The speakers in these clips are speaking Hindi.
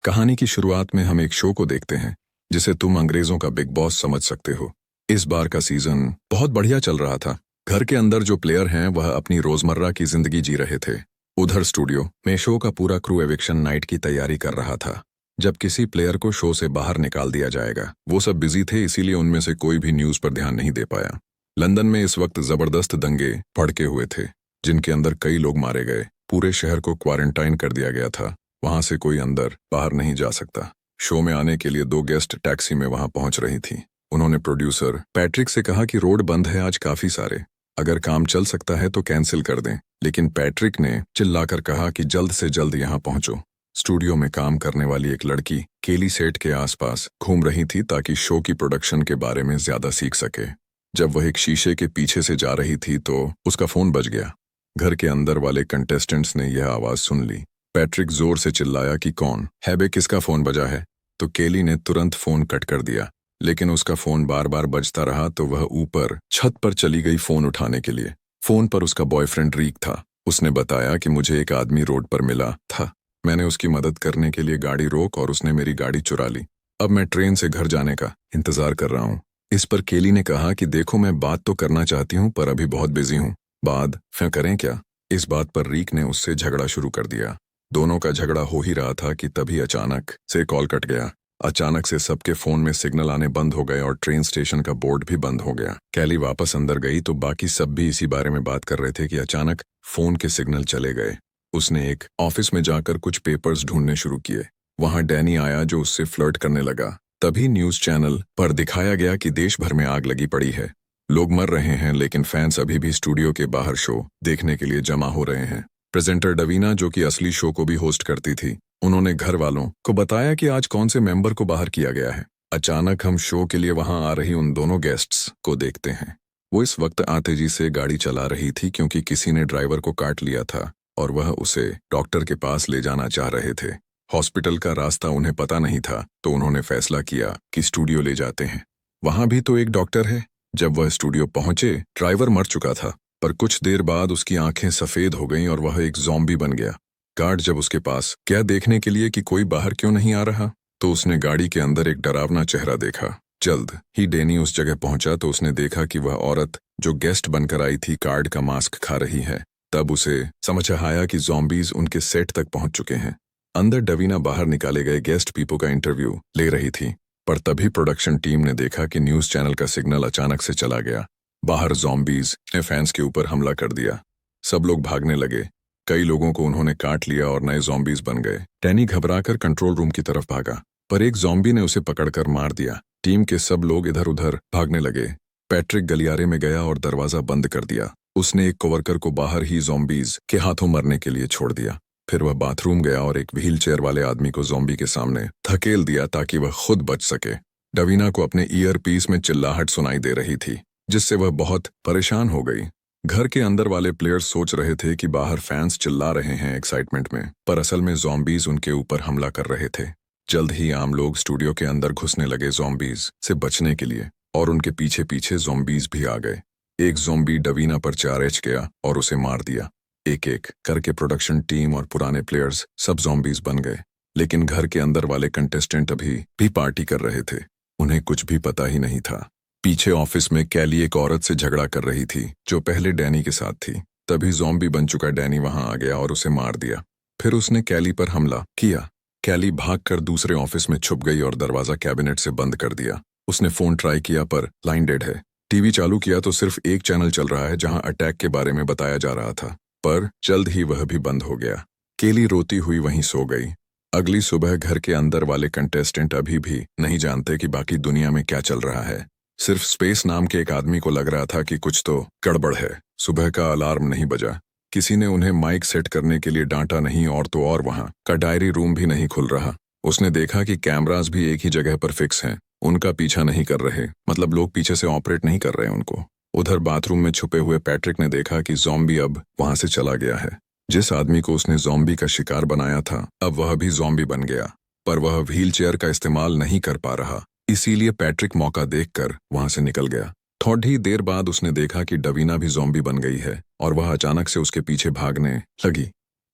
कहानी की शुरुआत में हम एक शो को देखते हैं जिसे तुम अंग्रेजों का बिग बॉस समझ सकते हो। इस बार का सीजन बहुत बढ़िया चल रहा था। घर के अंदर जो प्लेयर हैं वह अपनी रोजमर्रा की जिंदगी जी रहे थे। उधर स्टूडियो में शो का पूरा क्रू एविक्शन नाइट की तैयारी कर रहा था। जब किसी प्लेयर को शो से बाहर निकाल दिया जाएगा, वो सब बिजी थे, इसीलिए उनमें से कोई भी न्यूज पर ध्यान नहीं दे पाया। लंदन में इस वक्त जबरदस्त दंगे भड़के हुए थे, जिनके अंदर कई लोग मारे गए। पूरे शहर को क्वारंटाइन कर दिया गया था। वहां से कोई अंदर बाहर नहीं जा सकता। शो में आने के लिए 2 गेस्ट टैक्सी में वहां पहुंच रही थी। उन्होंने प्रोड्यूसर पैट्रिक से कहा कि रोड बंद है आज काफी सारे, अगर काम चल सकता है तो कैंसिल कर दें। लेकिन पैट्रिक ने चिल्लाकर कहा कि जल्द से जल्द यहां पहुंचो। स्टूडियो में काम करने वाली एक लड़की केली सेट के आसपास घूम रही थी ताकि शो की प्रोडक्शन के बारे में ज्यादा सीख सके। जब वह एक शीशे के पीछे से जा रही थी तो उसका फोन बज गया। घर के अंदर वाले कंटेस्टेंट्स ने यह आवाज सुन ली। पैट्रिक जोर से चिल्लाया कि कौन है बे, किसका फोन बजा है? तो केली ने तुरंत फोन कट कर दिया, लेकिन उसका फोन बार बार बजता रहा तो वह ऊपर छत पर चली गई फोन उठाने के लिए। फोन पर उसका बॉयफ्रेंड रीक था। उसने बताया कि मुझे एक आदमी रोड पर मिला था, मैंने उसकी मदद करने के लिए गाड़ी रोक और उसने मेरी गाड़ी चुरा ली। अब मैं ट्रेन से घर जाने का इंतजार कर रहा हूँ। इस पर केली ने कहा कि देखो, मैं बात तो करना चाहती हूँ पर अभी बहुत बिजी हूँ, बाद फिर करें क्या? इस बात पर रीक ने उससे झगड़ा शुरू कर दिया। दोनों का झगड़ा हो ही रहा था कि तभी अचानक से कॉल कट गया। अचानक से सबके फोन में सिग्नल आने बंद हो गए और ट्रेन स्टेशन का बोर्ड भी बंद हो गया। कैली वापस अंदर गई तो बाकी सब भी इसी बारे में बात कर रहे थे कि अचानक फोन के सिग्नल चले गए। उसने एक ऑफिस में जाकर कुछ पेपर्स ढूंढने शुरू किए। वहां डैनी आया जो उससे फ्लर्ट करने लगा। तभी न्यूज चैनल पर दिखाया गया कि देश भर में आग लगी पड़ी है, लोग मर रहे हैं, लेकिन फैंस अभी भी स्टूडियो के बाहर शो देखने के लिए जमा हो रहे हैं। प्रेजेंटर डवीना, जो कि असली शो को भी होस्ट करती थी, उन्होंने घर वालों को बताया कि आज कौन से मेंबर को बाहर किया गया है। अचानक हम शो के लिए वहां आ रही उन दोनों गेस्ट्स को देखते हैं। वो इस वक्त आतेजी से गाड़ी चला रही थी क्योंकि किसी ने ड्राइवर को काट लिया था और वह उसे डॉक्टर के पास ले जाना चाह रहे थे। हॉस्पिटल का रास्ता उन्हें पता नहीं था तो उन्होंने फैसला किया कि स्टूडियो ले जाते हैं, वहां भी तो एक डॉक्टर है। जब वह स्टूडियो पहुंचे, ड्राइवर मर चुका था, पर कुछ देर बाद उसकी आंखें सफेद हो गईं और वह एक ज़ॉम्बी बन गया। गार्ड जब उसके पास क्या देखने के लिए कि कोई बाहर क्यों नहीं आ रहा, तो उसने गाड़ी के अंदर एक डरावना चेहरा देखा। जल्द ही डैनी उस जगह पहुंचा तो उसने देखा कि वह औरत जो गेस्ट बनकर आई थी कार्ड का मास्क खा रही है। तब उसे समझ आया कि ज़ॉम्बीज उनके सेट तक पहुंच चुके हैं। अंदर डवीना बाहर निकाले गए गेस्ट पीपल का इंटरव्यू ले रही थी, पर तभी प्रोडक्शन टीम ने देखा कि न्यूज चैनल का सिग्नल अचानक से चला गया। बाहर ज़ॉम्बीज ने फैंस के ऊपर हमला कर दिया। सब लोग भागने लगे। कई लोगों को उन्होंने काट लिया और नए ज़ॉम्बीज बन गए। डैनी घबराकर कंट्रोल रूम की तरफ भागा, पर एक ज़ॉम्बी ने उसे पकड़कर मार दिया। टीम के सब लोग इधर उधर भागने लगे। पैट्रिक गलियारे में गया और दरवाजा बंद कर दिया। उसने एक कोवर्कर को बाहर ही ज़ॉम्बीज के हाथों मरने के लिए छोड़ दिया। फिर वह बाथरूम गया और एक व्हील चेयर वाले आदमी को ज़ॉम्बी के सामने धकेल दिया ताकि वह खुद बच सके। डवीना को अपने ईयर पीस में चिल्लाहट सुनाई दे रही थी, जिससे वह बहुत परेशान हो गई। घर के अंदर वाले प्लेयर्स सोच रहे थे कि बाहर फैंस चिल्ला रहे हैं एक्साइटमेंट में, पर असल में ज़ॉम्बीज उनके ऊपर हमला कर रहे थे। जल्द ही आम लोग स्टूडियो के अंदर घुसने लगे ज़ॉम्बीज से बचने के लिए, और उनके पीछे पीछे ज़ॉम्बीज भी आ गए। एक ज़ॉम्बी डवीना पर चार्ज गया और उसे मार दिया। एक एक करके प्रोडक्शन टीम और पुराने प्लेयर्स सब ज़ॉम्बीज बन गए, लेकिन घर के अंदर वाले कंटेस्टेंट अभी भी पार्टी कर रहे थे। उन्हें कुछ भी पता ही नहीं था। पीछे ऑफिस में कैली एक औरत से झगड़ा कर रही थी जो पहले डैनी के साथ थी। तभी ज़ॉम्बी बन चुका डैनी वहां आ गया और उसे मार दिया। फिर उसने कैली पर हमला किया। कैली भागकर दूसरे ऑफिस में छुप गई और दरवाजा कैबिनेट से बंद कर दिया। उसने फोन ट्राई किया पर लाइन डेड है। टीवी चालू किया तो सिर्फ एक चैनल चल रहा है जहां अटैक के बारे में बताया जा रहा था, पर जल्द ही वह भी बंद हो गया। केली रोती हुई वहीं सो गई। अगली सुबह घर के अंदर वाले कंटेस्टेंट अभी भी नहीं जानते कि बाकी दुनिया में क्या चल रहा है। सिर्फ स्पेस नाम के एक आदमी को लग रहा था कि कुछ तो गड़बड़ है। सुबह का अलार्म नहीं बजा, किसी ने उन्हें माइक सेट करने के लिए डांटा नहीं, और तो और वहां का डायरी रूम भी नहीं खुल रहा। उसने देखा कि कैमरास भी एक ही जगह पर फिक्स हैं, उनका पीछा नहीं कर रहे, मतलब लोग पीछे से ऑपरेट नहीं कर रहे उनको। उधर बाथरूम में छुपे हुए पैट्रिक ने देखा कि ज़ॉम्बी अब वहां से चला गया है। जिस आदमी को उसने ज़ॉम्बी का शिकार बनाया था, अब वह भी ज़ॉम्बी बन गया, पर वह व्हील चेयर का इस्तेमाल नहीं कर पा रहा। इसीलिए पैट्रिक मौका देखकर वहां से निकल गया। थोड़ी देर बाद उसने देखा कि डवीना भी ज़ॉम्बी बन गई है और वह अचानक से उसके पीछे भागने लगी।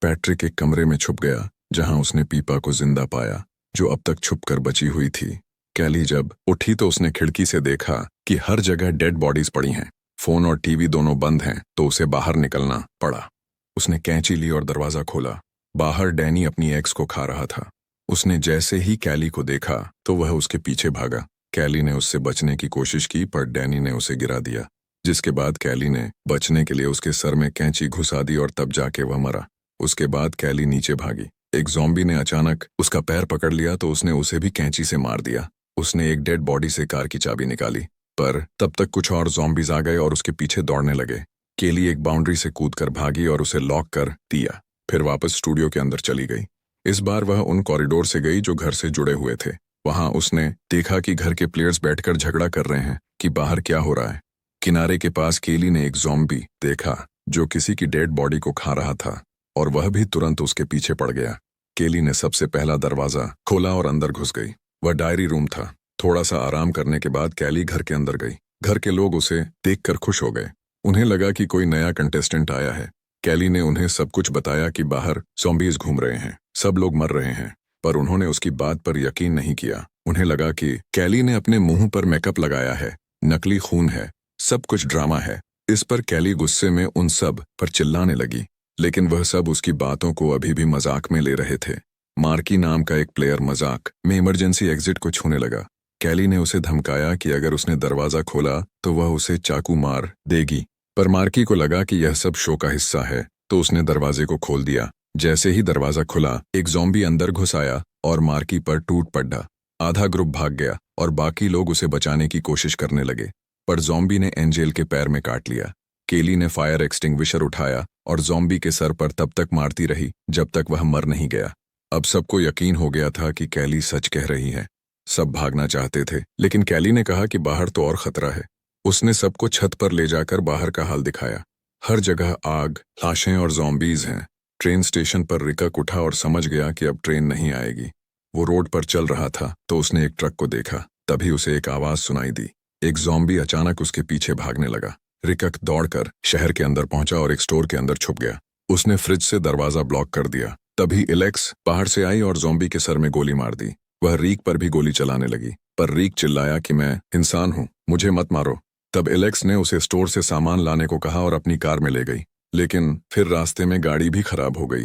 पैट्रिक एक कमरे में छुप गया जहां उसने पीपा को जिंदा पाया। जो अब तक छुपकर बची हुई थी। कैली जब उठी तो उसने खिड़की से देखा कि हर जगह डेड बॉडीज पड़ी हैं। फोन और टीवी दोनों बंद हैं, तो उसे बाहर निकलना पड़ा। उसने कैंची ली और दरवाजा खोला। बाहर डैनी अपनी एक्स को खा रहा था। उसने जैसे ही कैली को देखा तो वह उसके पीछे भागा। कैली ने उससे बचने की कोशिश की, पर डैनी ने उसे गिरा दिया, जिसके बाद कैली ने बचने के लिए उसके सर में कैंची घुसा दी और तब जाके वह मरा। उसके बाद कैली नीचे भागी। एक ज़ॉम्बी ने अचानक उसका पैर पकड़ लिया तो उसने उसे भी कैंची से मार दिया। उसने एक डेड बॉडी से कार की चाबी निकाली, पर तब तक कुछ और ज़ॉम्बीज आ गए और उसके पीछे दौड़ने लगे। केली एक बाउंड्री से कूदकर भागी और उसे लॉक कर दिया, फिर वापस स्टूडियो के अंदर चली गई। इस बार वह उन कॉरिडोर से गई जो घर से जुड़े हुए थे। वहां उसने देखा कि घर के प्लेयर्स बैठकर झगड़ा कर रहे हैं कि बाहर क्या हो रहा है। किनारे के पास केली ने एक ज़ॉम्बी देखा जो किसी की डेड बॉडी को खा रहा था, और वह भी तुरंत उसके पीछे पड़ गया। केली ने सबसे पहला दरवाजा खोला और अंदर घुस गई। वह डायरी रूम था। थोड़ा सा आराम करने के बाद कैली घर के अंदर गई। घर के लोग उसे देखकर खुश हो गए। उन्हें लगा कि कोई नया कंटेस्टेंट आया है। कैली ने उन्हें सब कुछ बताया कि बाहर ज़ॉम्बीज घूम रहे हैं, सब लोग मर रहे हैं, पर उन्होंने उसकी बात पर यकीन नहीं किया। उन्हें लगा कि कैली ने अपने मुंह पर मेकअप लगाया है, नकली खून है, सब कुछ ड्रामा है। इस पर कैली गुस्से में उन सब पर चिल्लाने लगी, लेकिन वह सब उसकी बातों को अभी भी मजाक में ले रहे थे। मार्की नाम का एक प्लेयर मजाक में इमरजेंसी एग्जिट को छूने लगा। कैली ने उसे धमकाया कि अगर उसने दरवाजा खोला तो वह उसे चाकू मार देगी, पर मार्की को लगा कि यह सब शो का हिस्सा है, तो उसने दरवाजे को खोल दिया। जैसे ही दरवाजा खुला, एक ज़ॉम्बी अंदर घुस आया और मार्की पर टूट पड़ा। आधा ग्रुप भाग गया और बाकी लोग उसे बचाने की कोशिश करने लगे, पर ज़ॉम्बी ने एंजेल के पैर में काट लिया। केली ने फायर एक्सटिंग्विशर उठाया और ज़ॉम्बी के सर पर तब तक मारती रही जब तक वह मर नहीं गया। अब सबको यकीन हो गया था कि कैली सच कह रही है। सब भागना चाहते थे, लेकिन कैली ने कहा कि बाहर तो और खतरा है। उसने सबको छत पर ले जाकर बाहर का हाल दिखाया। हर जगह आग, लाशें और ज़ॉम्बीज हैं। ट्रेन स्टेशन पर रिकक उठा और समझ गया कि अब ट्रेन नहीं आएगी। वो रोड पर चल रहा था तो उसने एक ट्रक को देखा। तभी उसे एक आवाज सुनाई दी। एक ज़ॉम्बी अचानक उसके पीछे भागने लगा। रिकक दौड़कर शहर के अंदर पहुंचा और एक स्टोर के अंदर छुप गया। उसने फ्रिज से दरवाजा ब्लॉक कर दिया। तभी एलेक्स बाहर से आई और ज़ॉम्बी के सर में गोली मार दी। वह रीक पर भी गोली चलाने लगी, पर रीक चिल्लाया कि मैं इंसान हूं, मुझे मत मारो। तब एलेक्स ने उसे स्टोर से सामान लाने को कहा और अपनी कार में ले गई, लेकिन फिर रास्ते में गाड़ी भी खराब हो गई।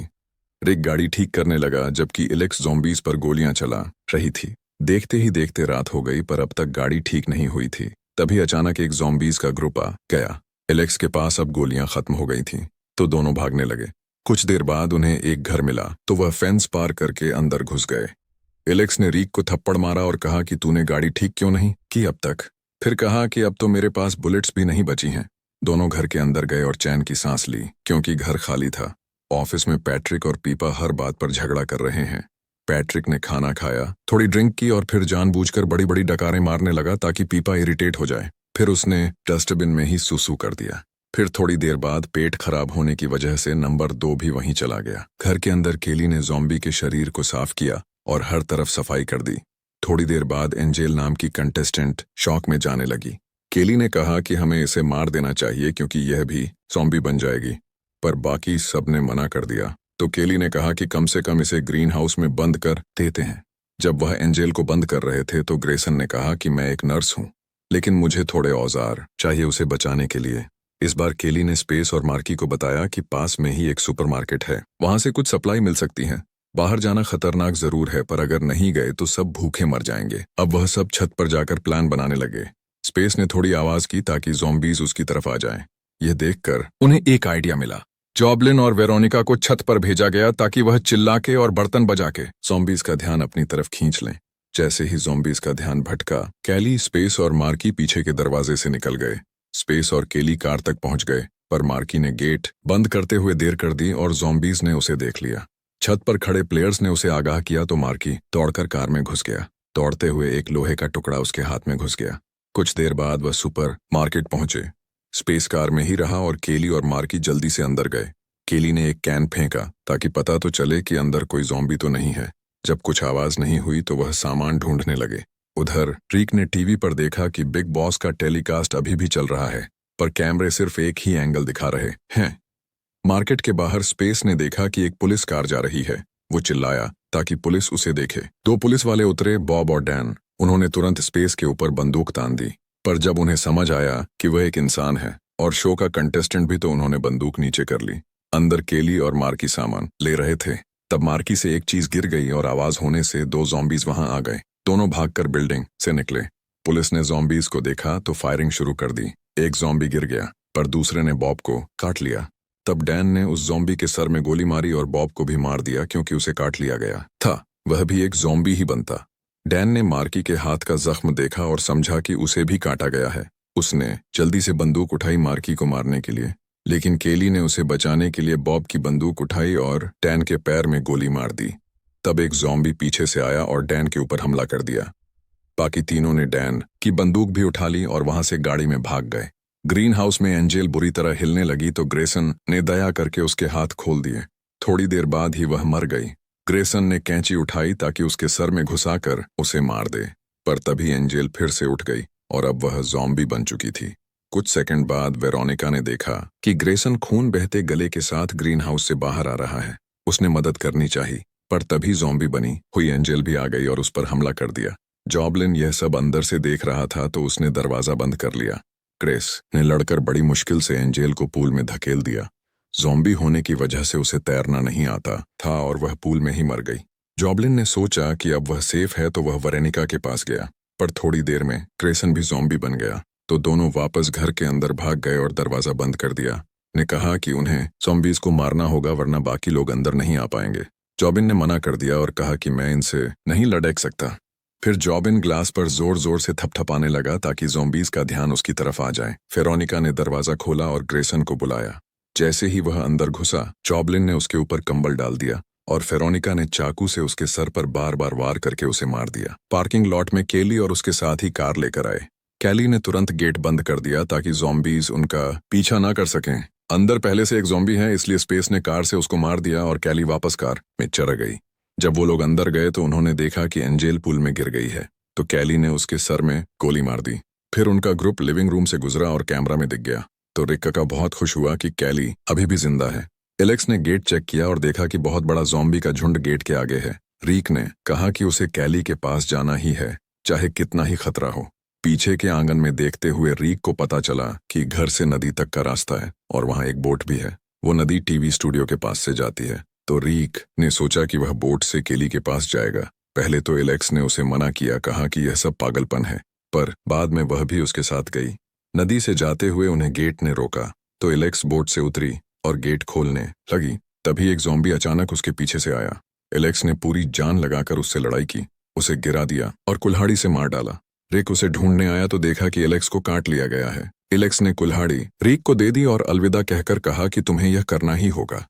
रिक गाड़ी ठीक करने लगा जबकि एलेक्स ज़ॉम्बीज पर गोलियां चला रही थी। देखते ही देखते रात हो गई, पर अब तक गाड़ी ठीक नहीं हुई थी। तभी अचानक एक ज़ॉम्बीज का ग्रुप आ गया। एलेक्स के पास अब गोलियां खत्म हो गई थीं, तो दोनों भागने लगे। कुछ देर बाद उन्हें एक घर मिला तो वह फेंस पार करके अंदर घुस गए। एलेक्स ने रीक को थप्पड़ मारा और कहा कि तूने गाड़ी ठीक क्यों नहीं की अब तक। फिर कहा कि अब तो मेरे पास बुलेट्स भी नहीं बची हैं। दोनों घर के अंदर गए और चैन की सांस ली, क्योंकि घर खाली था। ऑफिस में पैट्रिक और पीपा हर बात पर झगड़ा कर रहे हैं। पैट्रिक ने खाना खाया, थोड़ी ड्रिंक की और फिर जानबूझकर बड़ी बड़ी डकारें मारने लगा ताकि पीपा इरिटेट हो जाए। फिर उसने डस्टबिन में ही सुसु कर दिया। फिर थोड़ी देर बाद पेट खराब होने की वजह से नंबर 2 भी वहीं चला गया। घर के अंदर केली ने ज़ॉम्बी के शरीर को साफ किया और हर तरफ सफाई कर दी। थोड़ी देर बाद एंजेल नाम की कंटेस्टेंट शॉक में जाने लगी। केली ने कहा कि हमें इसे मार देना चाहिए क्योंकि यह भी ज़ॉम्बी बन जाएगी, पर बाकी सब ने मना कर दिया। तो केली ने कहा कि कम से कम इसे ग्रीन हाउस में बंद कर देते हैं। जब वह एंजेल को बंद कर रहे थे तो ग्रेसन ने कहा कि मैं एक नर्स हूं, लेकिन मुझे थोड़े औजार चाहिए उसे बचाने के लिए। इस बार केली ने स्पेस और मार्की को बताया कि पास में ही एक सुपरमार्केट है, वहां से कुछ सप्लाई मिल सकती है। बाहर जाना खतरनाक जरूर है, पर अगर नहीं गए तो सब भूखे मर जाएंगे। अब वह सब छत पर जाकर प्लान बनाने लगे। स्पेस ने थोड़ी आवाज की ताकि ज़ॉम्बीज उसकी तरफ आ जाएं। यह देखकर उन्हें एक आइडिया मिला। जॉबलिन और वेरोनिका को छत पर भेजा गया ताकि वह चिल्ला के और बर्तन बजा के ज़ॉम्बीज का ध्यान अपनी तरफ खींच लें। जैसे ही ज़ॉम्बीज का ध्यान भटका, कैली, स्पेस और मार्की पीछे के दरवाजे से निकल गए। स्पेस और केली कार तक पहुंच गए, पर मार्की ने गेट बंद करते हुए देर कर दी और ज़ॉम्बीज ने उसे देख लिया। छत पर खड़े प्लेयर्स ने उसे आगाह किया तो मार्की दौड़कर कार में घुस गया। दौड़ते हुए एक लोहे का टुकड़ा उसके हाथ में घुस गया। कुछ देर बाद वह सुपर मार्केट पहुंचे। स्पेस कार में ही रहा और केली और मार्की जल्दी से अंदर गए। केली ने एक कैन फेंका ताकि पता तो चले कि अंदर कोई ज़ॉम्बी तो नहीं है। जब कुछ आवाज नहीं हुई तो वह सामान ढूंढने लगे। उधर रीक ने टीवी पर देखा कि बिग बॉस का टेलीकास्ट अभी भी चल रहा है, पर कैमरे सिर्फ एक ही एंगल दिखा रहे हैं। मार्केट के बाहर स्पेस ने देखा कि एक पुलिस कार जा रही है। वो चिल्लाया, ताकि पुलिस उसे देखे। 2 पुलिस वाले उतरे, बॉब और डैन। उन्होंने तुरंत स्पेस के ऊपर बंदूक तान दी, पर जब उन्हें समझ आया कि वह एक इंसान है और शो का कंटेस्टेंट भी, तो उन्होंने बंदूक नीचे कर ली। अंदर केली और मार्की सामान ले रहे थे। तब मार्की से एक चीज गिर गई और आवाज होने से 2 ज़ॉम्बीज वहां आ गए। दोनों भागकर बिल्डिंग से निकले। पुलिस ने ज़ॉम्बीज को देखा तो फायरिंग शुरू कर दी। एक ज़ॉम्बी गिर गया, पर दूसरे ने बॉब को काट लिया। तब डैन ने उस ज़ॉम्बी के सर में गोली मारी और बॉब को भी मार दिया, क्योंकि उसे काट लिया गया था। वह भी एक ज़ॉम्बी ही बनता। डैन ने मार्की के हाथ का जख्म देखा और समझा कि उसे भी काटा गया है। उसने जल्दी से बंदूक उठाई मार्की को मारने के लिए, लेकिन केली ने उसे बचाने के लिए बॉब की बंदूक उठाई और डैन के पैर में गोली मार दी। तब एक ज़ॉम्बी पीछे से आया और डैन के ऊपर हमला कर दिया। बाकी तीनों ने डैन की बंदूक भी उठा ली और वहां से गाड़ी में भाग गए। ग्रीन हाउस में एंजेल बुरी तरह हिलने लगी तो ग्रेसन ने दया करके उसके हाथ खोल दिए। थोड़ी देर बाद ही वह मर गई। ग्रेसन ने कैंची उठाई ताकि उसके सर में घुसाकर उसे मार दे, पर तभी एंजेल फिर से उठ गई और अब वह ज़ॉम्बी बन चुकी थी। कुछ सेकंड बाद वेरोनिका ने देखा कि ग्रेसन खून बहते गले के साथ ग्रीन हाउस से बाहर आ रहा है। उसने मदद करनी चाहिए, पर तभी ज़ॉम्बी बनी हुई एंजेल भी आ गई और उस पर हमला कर दिया। जॉबलिन यह सब अंदर से देख रहा था तो उसने दरवाजा बंद कर लिया। क्रेस ने लड़कर बड़ी मुश्किल से एंजेल को पूल में धकेल दिया। ज़ॉम्बी होने की वजह से उसे तैरना नहीं आता था और वह पूल में ही मर गई। जॉबलिन ने सोचा कि अब वह सेफ है तो वह वेरोनिका के पास गया, पर थोड़ी देर में क्रेसन भी ज़ॉम्बी बन गया, तो दोनों वापस घर के अंदर भाग गए और दरवाजा बंद कर दिया। ने कहा कि उन्हें ज़ॉम्बीज को मारना होगा वरना बाकी लोग अंदर नहीं आ पाएंगे। जॉबिन ने मना कर दिया और कहा कि मैं इनसे नहीं लड़क सकता। फिर जॉबिन ग्लास पर जोर जोर से थपथपाने लगा ताकि ज़ॉम्बीज का ध्यान उसकी तरफ आ जाए। वेरोनिका ने दरवाजा खोला और ग्रेसन को बुलाया। जैसे ही वह अंदर घुसा, जॉबलिन ने उसके ऊपर कंबल डाल दिया और वेरोनिका ने चाकू से उसके सर पर बार बार वार करके उसे मार दिया। पार्किंग लॉट में केली और उसके साथ ही कार लेकर आए। कैली ने तुरंत गेट बंद कर दिया ताकि ज़ॉम्बीज उनका पीछा ना कर सकें। अंदर पहले से एक ज़ॉम्बी है, इसलिए स्पेस ने कार से उसको मार दिया और कैली वापस कार में चढ़ गई। जब वो लोग अंदर गए तो उन्होंने देखा कि एंजेल पूल में गिर गई है, तो कैली ने उसके सर में गोली मार दी। फिर उनका ग्रुप लिविंग रूम से गुजरा और कैमरा में दिख गया, तो रिक्का बहुत खुश हुआ कि कैली अभी भी जिंदा है। एलेक्स ने गेट चेक किया और देखा कि बहुत बड़ा ज़ॉम्बी का झुंड गेट के आगे है। रीक ने कहा कि उसे कैली के पास जाना ही है, चाहे कितना ही खतरा हो। पीछे के आंगन में देखते हुए रीक को पता चला कि घर से नदी तक का रास्ता है और वहां एक बोट भी है। वो नदी टीवी स्टूडियो के पास से जाती है, तो रीक ने सोचा कि वह बोट से केली के पास जाएगा। पहले तो एलेक्स ने उसे मना किया, कहा कि यह सब पागलपन है, पर बाद में वह भी उसके साथ गई। नदी से जाते हुए उन्हें गेट ने रोका, तो एलेक्स बोट से उतरी और गेट खोलने लगी। तभी एक ज़ॉम्बी अचानक उसके पीछे से आया। एलेक्स ने पूरी जान लगाकर उससे लड़ाई की, उसे गिरा दिया और कुल्हाड़ी से मार डाला। रिक उसे ढूंढने आया तो देखा कि एलेक्स को काट लिया गया है। एलेक्स ने कुल्हाड़ी रीक को दे दी और अलविदा कहकर कहा कि तुम्हें यह करना ही होगा।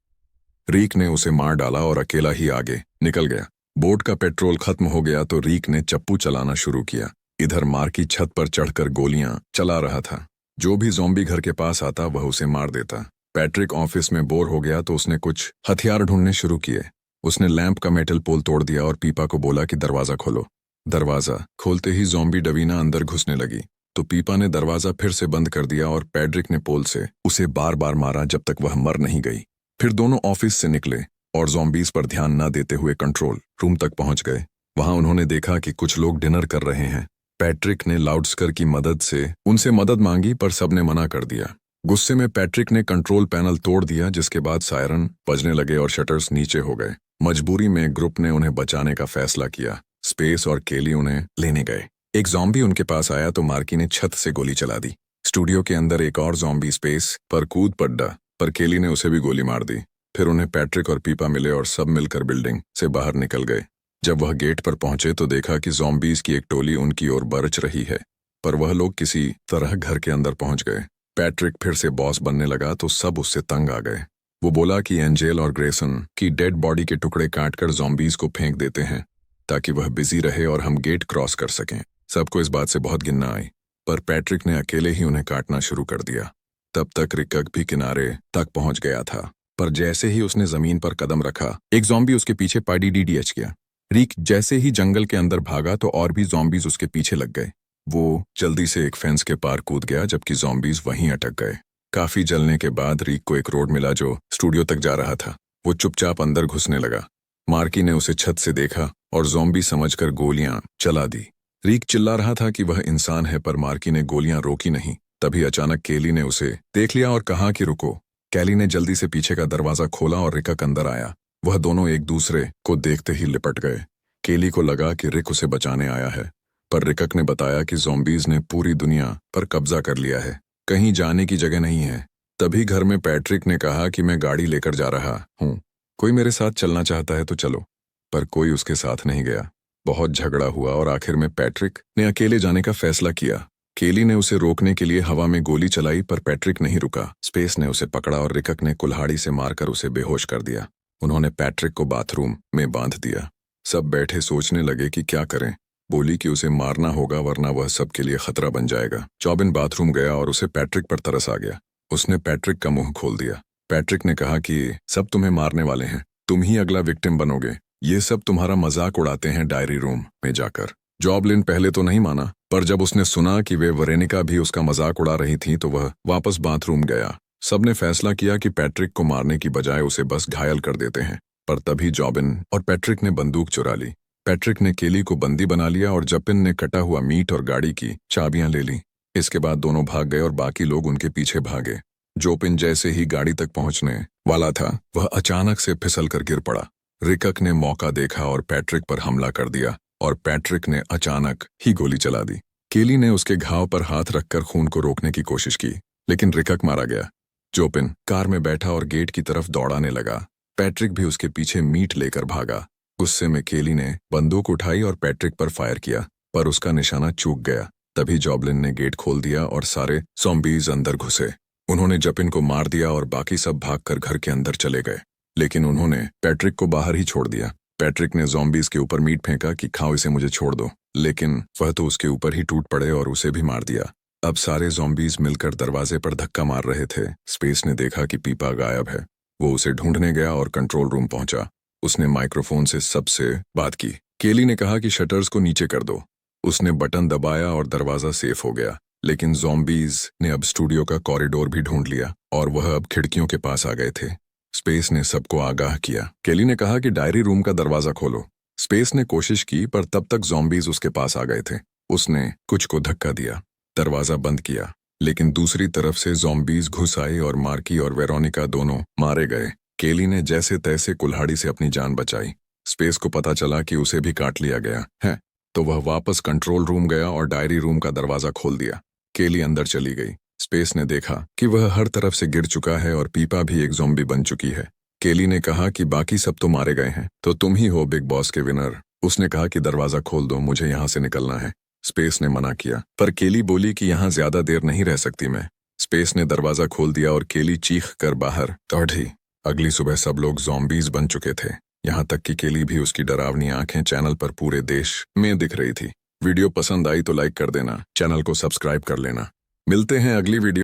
रीक ने उसे मार डाला और अकेला ही आगे निकल गया। बोट का पेट्रोल खत्म हो गया तो रीक ने चप्पू चलाना शुरू किया। इधर मार्की छत पर चढ़कर गोलियां चला रहा था। जो भी ज़ॉम्बी घर के पास आता वह उसे मार देता। पैट्रिक ऑफिस में बोर हो गया तो उसने कुछ हथियार ढूंढने शुरू किए। उसने लैंप का मेटल पोल तोड़ दिया और पीपा को बोला कि दरवाजा खोलो। दरवाजा खोलते ही ज़ॉम्बी डवीना अंदर घुसने लगी, तो पीपा ने दरवाजा फिर से बंद कर दिया और पैड्रिक ने पोल से उसे बार बार मारा जब तक वह मर नहीं गई। फिर दोनों ऑफिस से निकले और ज़ॉम्बीज पर ध्यान न देते हुए कंट्रोल रूम तक पहुंच गए। वहां उन्होंने देखा कि कुछ लोग डिनर कर रहे हैं। पैट्रिक ने लाउडस्पीकर की मदद से उनसे मदद मांगी, पर सबने मना कर दिया। गुस्से में पैट्रिक ने कंट्रोल पैनल तोड़ दिया, जिसके बाद सायरन बजने लगे और शटर्स नीचे हो गए। मजबूरी में ग्रुप ने उन्हें बचाने का फैसला किया। स्पेस और केली उन्हें लेने गए। एक ज़ॉम्बी उनके पास आया तो मार्की ने छत से गोली चला दी। स्टूडियो के अंदर एक और ज़ॉम्बी स्पेस पर कूद पड़ा, पर केली ने उसे भी गोली मार दी। फिर उन्हें पैट्रिक और पीपा मिले और सब मिलकर बिल्डिंग से बाहर निकल गए। जब वह गेट पर पहुंचे तो देखा कि ज़ॉम्बीज की एक टोली उनकी ओर बरच रही है, पर वह लोग किसी तरह घर के अंदर पहुंच गए। पैट्रिक फिर से बॉस बनने लगा तो सब उससे तंग आ गए। वो बोला कि एंजेल और ग्रेसन की डेड बॉडी के टुकड़े काटकर ज़ॉम्बीज को फेंक देते हैं ताकि वह बिजी रहे और हम गेट क्रॉस कर सकें। सबको इस बात से बहुत घिन्ना आई, पर पैट्रिक ने अकेले ही उन्हें काटना शुरू कर दिया। तब तक रिकक भी किनारे तक पहुंच गया था, पर जैसे ही उसने जमीन पर कदम रखा, एक ज़ॉम्बी उसके पीछे पाईडीडीएच किया। रिक जैसे ही जंगल के अंदर भागा तो और भी ज़ॉम्बीज उसके पीछे लग गए। वो जल्दी से एक फेंस के पार कूद गया, जबकि ज़ॉम्बीज वहीं अटक गए। काफी जलने के बाद रिक को एक रोड मिला जो स्टूडियो तक जा रहा था। वो चुपचाप अंदर घुसने लगा। मार्की ने उसे छत से देखा और ज़ॉम्बी समझकर गोलियां चला दी। रिक चिल्ला रहा था कि वह इंसान है, पर मार्की ने गोलियां रोकी नहीं। तभी अचानक केली ने उसे देख लिया और कहा कि रुको। कैली ने जल्दी से पीछे का दरवाजा खोला और रिकक अंदर आया। वह दोनों एक दूसरे को देखते ही लिपट गए। केली को लगा कि रिक उसे बचाने आया है, पर रिकक ने बताया कि ज़ॉम्बीज ने पूरी दुनिया पर कब्जा कर लिया है, कहीं जाने की जगह नहीं है। तभी घर में पैट्रिक ने कहा कि मैं गाड़ी लेकर जा रहा हूँ, कोई मेरे साथ चलना चाहता है तो चलो। पर कोई उसके साथ नहीं गया। बहुत झगड़ा हुआ और आखिर में पैट्रिक ने अकेले जाने का फैसला किया। केली ने उसे रोकने के लिए हवा में गोली चलाई, पर पैट्रिक नहीं रुका। स्पेस ने उसे पकड़ा और रिकक ने कुल्हाड़ी से मारकर उसे बेहोश कर दिया। उन्होंने पैट्रिक को बाथरूम में बांध दिया। सब बैठे सोचने लगे कि क्या करें। बोली कि उसे मारना होगा, वरना वह सबके लिए खतरा बन जाएगा। जॉबिन बाथरूम गया और उसे पैट्रिक पर तरस आ गया। उसने पैट्रिक का मुंह खोल दिया। पैट्रिक ने कहा कि सब तुम्हें मारने वाले हैं, तुम ही अगला विक्टिम बनोगे। ये सब तुम्हारा मजाक उड़ाते हैं डायरी रूम में जाकर। जॉबलिन पहले तो नहीं माना, पर जब उसने सुना कि वे वरेनिका भी उसका मजाक उड़ा रही थी तो वह वापस बाथरूम गया। सबने फैसला किया कि पैट्रिक को मारने की बजाय उसे बस घायल कर देते हैं। पर तभी जॉबिन और पैट्रिक ने बंदूक चुरा ली। पैट्रिक ने केली को बंदी बना लिया और जॉबिन ने कटा हुआ मीट और गाड़ी की चाबियां ले ली। इसके बाद दोनों भाग गए और बाकी लोग उनके पीछे भागे। जोपिन जैसे ही गाड़ी तक पहुंचने वाला था, वह अचानक से फिसल कर गिर पड़ा। रिकक ने मौका देखा और पैट्रिक पर हमला कर दिया और पैट्रिक ने अचानक ही गोली चला दी। केली ने उसके घाव पर हाथ रखकर खून को रोकने की कोशिश की, लेकिन रिकक मारा गया। जोपिन कार में बैठा और गेट की तरफ दौड़ाने लगा। पैट्रिक भी उसके पीछे मीट लेकर भागा। गुस्से में केली ने बंदूक उठाई और पैट्रिक पर फायर किया, पर उसका निशाना चूक गया। तभी जॉबलिन ने गेट खोल दिया और सारे ज़ॉम्बीज अंदर घुसे। उन्होंने जॉबिन को मार दिया और बाकी सब भागकर घर के अंदर चले गए, लेकिन उन्होंने पैट्रिक को बाहर ही छोड़ दिया। पैट्रिक ने ज़ॉम्बीज के ऊपर मीट फेंका कि खाओ इसे, मुझे छोड़ दो, लेकिन वह तो उसके ऊपर ही टूट पड़े और उसे भी मार दिया। अब सारे ज़ॉम्बीज मिलकर दरवाजे पर धक्का मार रहे थे। स्पेस ने देखा कि पीपा गायब है। वो उसे ढूंढने गया और कंट्रोल रूम पहुंचा। उसने माइक्रोफोन से सबसे बात की। केली ने कहा कि शटर्स को नीचे कर दो। उसने बटन दबाया और दरवाजा सेफ हो गया, लेकिन ज़ॉम्बीज ने अब स्टूडियो का कॉरिडोर भी ढूंढ लिया और वह अब खिड़कियों के पास आ गए थे। स्पेस ने सबको आगाह किया। केली ने कहा कि डायरी रूम का दरवाजा खोलो। स्पेस ने कोशिश की, पर तब तक ज़ॉम्बीज उसके पास आ गए थे। उसने कुछ को धक्का दिया, दरवाजा बंद किया, लेकिन दूसरी तरफ से ज़ॉम्बीज घुस आए और मार्की और वेरोनिका दोनों मारे गए। केली ने जैसे तैसे कुल्हाड़ी से अपनी जान बचाई। स्पेस को पता चला कि उसे भी काट लिया गया है, तो वह वापस कंट्रोल रूम गया और डायरी रूम का दरवाजा खोल दिया। केली अंदर चली गई। स्पेस ने देखा कि वह हर तरफ से गिर चुका है और पीपा भी एक ज़ॉम्बी बन चुकी है। केली ने कहा कि बाकी सब तो मारे गए हैं, तो तुम ही हो बिग बॉस के विनर। उसने कहा कि दरवाजा खोल दो, मुझे यहाँ से निकलना है। स्पेस ने मना किया, पर केली बोली कि यहाँ ज्यादा देर नहीं रह सकती मैं। स्पेस ने दरवाजा खोल दिया और केली चीख कर बाहर दौड़ी। अगली सुबह सब लोग ज़ॉम्बीज बन चुके थे, यहाँ तक कि केली भी। उसकी डरावनी आंखें चैनल पर पूरे देश में दिख रही थी। वीडियो पसंद आई तो लाइक कर देना, चैनल को सब्सक्राइब कर लेना। मिलते हैं अगली वीडियो।